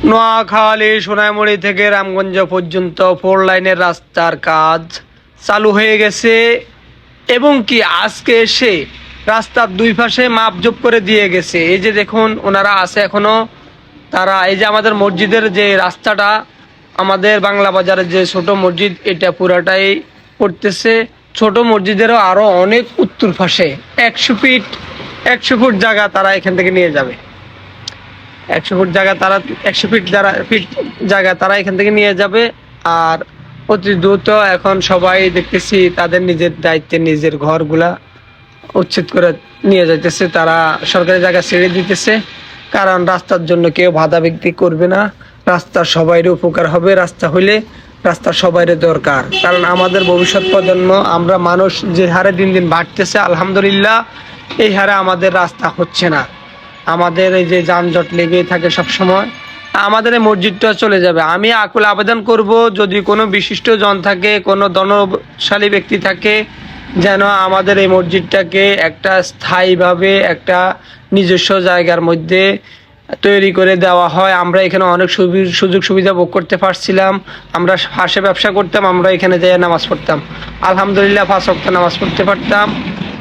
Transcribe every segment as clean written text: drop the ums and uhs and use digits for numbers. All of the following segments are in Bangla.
নোয়াখালী সোনাইমুড়ি থেকে রামগঞ্জ পর্যন্ত 4 লাইনের রাস্তার কাজ চালু হয়ে গেছে এবং কি আজকে এসে রাস্তার দুই পাশে মাপজোপ করে দিয়ে গেছে। এই যে দেখুন ওনারা আছে এখনো, তারা এই যে আমাদের মসজিদের যে রাস্তাটা, আমাদের বাংলা বাজারের যে ছোট মসজিদ, এটা পুরাটাই করতেছে। ছোট মসজিদেরও আরো অনেক উত্তর পাশে 100 ফুট জায়গা তারা এখান থেকে নিয়ে যাবে। 100 ফুট জায়গা তারা 100 ফিট জায়গা তারা এখান থেকে নিয়ে যাবে। আর অতি দ্রুত এখন সবাই দেখতেছি তাদের নিজের দায়িত্বে নিজের ঘরগুলা উচ্ছেদ করে নিয়ে যাইতেছে, তারা সরকারি জায়গা ছেড়ে দিতেছে। কারণ রাস্তার জন্য কেউ বাধা বিঘ্নি করবে না, রাস্তার সবাইয়ের উপকার হবে। রাস্তা হইলে রাস্তার সবাইয়ের দরকার, কারণ আমাদের ভবিষ্যৎ প্রজন্ম, আমরা মানুষ যে হারে দিন দিন বাড়তেছে, আলহামদুলিল্লাহ এই হারে আমাদের রাস্তা হচ্ছে না। আমাদের এই যে যানজট লেগেই থাকে সব সময়, আমাদের এই মসজিদটা চলে যাবে। আমি আকুল আবেদন করব, যদি কোনো বিশিষ্ট জন থাকে, কোনো ধনশালী ব্যক্তি থাকে, যেন আমাদের এই মসজিদটাকে একটা স্থায়ীভাবে একটা নিজস্ব জায়গার মধ্যে তৈরি করে দেওয়া হয়। আমরা এখানে অনেক সুযোগ সুবিধা ভোগ করতে পারছিলাম। আমরা পাশে ব্যবসা করতাম, আমরা এখানে যেয়ে নামাজ পড়তাম, আলহামদুলিল্লাহ 5 ওয়াক্ত নামাজ পড়তে পারতাম।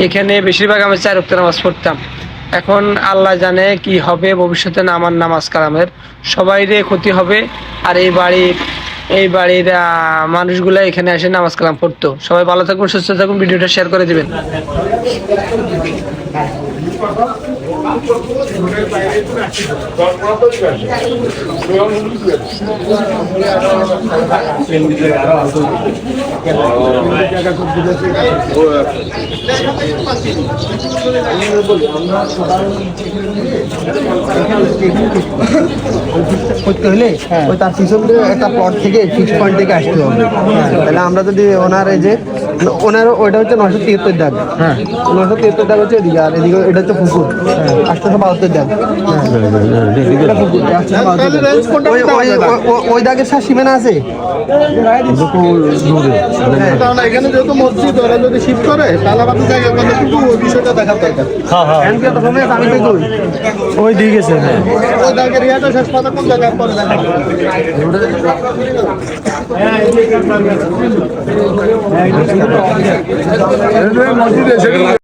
এখানে বেশিরভাগ আমি 4 ওয়াক্ত নামাজ পড়তাম। এখন আল্লাহ জানে কি হবে ভবিষ্যতে, আমার নামাজ কালামের সবাইরে ক্ষতি হবে। আর এই বাড়ির মানুষগুলো এখানে এসে নামাজ কালাম পড়তো। সবাই ভালো থাকুন, সুস্থ থাকুন, ভিডিওটা শেয়ার করে দিবেন। করতে হলে ওই তার পিছন দিয়ে একটা প্লট থেকে ফিক্স পয়েন্ট থেকে আসতে হবে। তাহলে আমরা যদি ওনার এই যে ওনার ওইটা হচ্ছে 973 দাগ, 973 দাগ হচ্ছে এদিকে, আর এদিকে এটা হচ্ছে পুকুর 872 দাগ। ওই দাগের সাথে সীমানা আছে। এখানে যেহেতু মসজিদ, ওরা যদি শিফট করে তাহলে আমাদের জায়গা করলে কিন্তু ওই বিষয়টা দেখার দরকার। আমি তো ওই দিকে গেছে ওই দাগের ইয়াটা শেষ কথা কোন জায়গায় পরে দেখা